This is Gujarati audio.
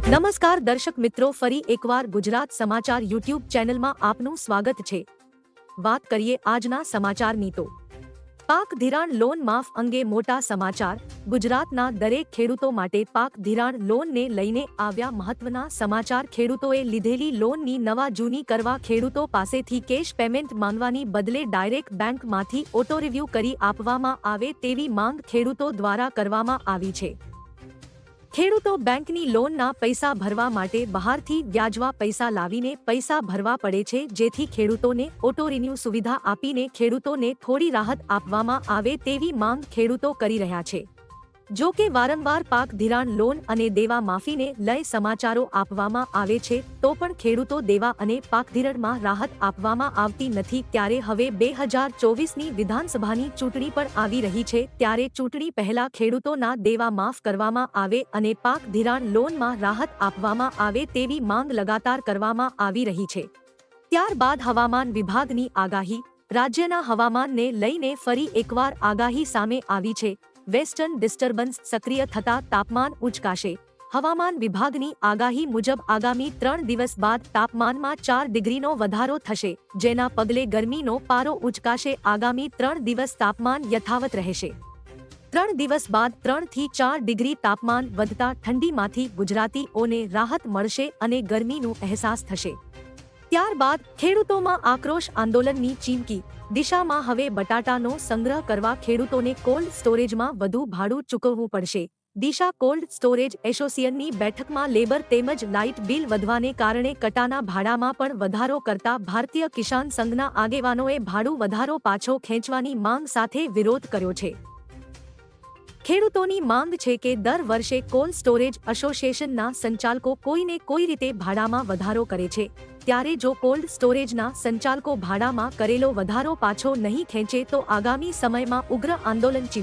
નમસ્કાર દર્શક મિત્રો, ફરી એકવાર ગુજરાત સમાચાર યુટ્યુબ ચેનલમાં આપનું સ્વાગત છે। વાત કરીએ આજના સમાચારની તો પાક ધિરાણ લોન માફ અંગે મોટા સમાચાર। ગુજરાતના દરેક ખેડૂતો માટે પાક ધિરાણ લોનને લઈને આવ્યા મહત્વના સમાચાર। ખેડૂતોએ લીધેલી લોનની નવા જૂની કરવા ખેડૂતો પાસેથી કેશ પેમેન્ટ માંગવાની બદલે ડાયરેક્ટ બેંકમાંથી ઓટો રિવ્યુ કરી આપવામાં આવે તેવી માંગ ખેડૂતો દ્વારા કરવામાં આવી છે। ખેડૂતો બેંકની લોનના પૈસા ભરવા માટે બહારથી વ્યાજવા પૈસા લાવીને પૈસા ભરવા પડે છે, જેથી ખેડૂતોને ઓટો રિન્યુ સુવિધા આપીને ખેડૂતોને થોડી રાહત આપવામાં આવે તેવી માંગ ખેડૂતો કરી રહ્યા છે। જો કે વારંવાર પાક ધિરાણ લોન અને દેવા માફીને લઈ સમાચારો આપવામાં આવે છે, તો પણ ખેડૂતો દેવા અને પાક ધિરાણમાં રાહત આપવામાં આવતી નથી। ત્યારે હવે 2024ની વિધાનસભાની ચૂંટણી પણ આવી રહી છે, ત્યારે ચૂંટણી પહેલા ખેડૂતોના દેવા માફ કરવામાં આવે અને પાક ધિરાણ લોનમાં રાહત આપવામાં આવે તેવી માંગ લગાતાર કરવામાં આવી રહી છે। ત્યારબાદ હવામાન વિભાગની આગાહી। રાજ્યના હવામાનને લઈને ફરી એકવાર આગાહી સામે આવી છે। વેસ્ટર્ન ડિસ્ટર્બન્સ સક્રિય થતા તાપમાન ઉંચકાશે। હવામાન વિભાગની આગાહી મુજબ આગામી 3 દિવસ બાદ તાપમાનમાં 4 ડિગ્રીનો વધારો થશે, જેના પગલે ગરમીનો પારો ઉંચકાશે। આગામી 3 દિવસ તાપમાન યથાવત રહેશે। 3 દિવસ બાદ 3 થી 4 ડિગ્રી તાપમાન વધતા ઠંડીમાંથી ગુજરાતીઓને રાહત મળશે અને ગરમીનો અહેસાસ થશે। ત્યારબાદ ખેડૂતોમાં આક્રોશ આંદોલનની ચીમકી। દિશામાં હવે બટાટાનો સંગ્રહ કરવા ખેડૂતોને કોલ્ડ સ્ટોરેજમાં વધુ ભાડું ચૂકવવું પડશે। દિશા કોલ્ડ સ્ટોરેજ એસોસિએશનની બેઠકમાં લેબર તેમજ લાઇટ બિલ વધવાને કારણે કટાના ભાડામાં પણ વધારો કરતા ભારતીય કિસાન સંઘના આગેવાનોએ ભાડું વધારો પાછો ખેંચવાની માંગ સાથે વિરોધ કર્યો છે। ખેડૂતોની માંગ છે કે દર વર્ષે કોલ્ડ સ્ટોરેજ એસોસિએશનના સંચાલકો કોઈને કોઈ રીતે ભાડામાં વધારો કરે છે, ત્યારે જો કોલ્ડ સ્ટોરેજના સંચાલકો ભાડામાં કરેલો વધારો પાછો નહીં ખેંચે તો આગામી સમયમાં ઉગ્ર આંદોલન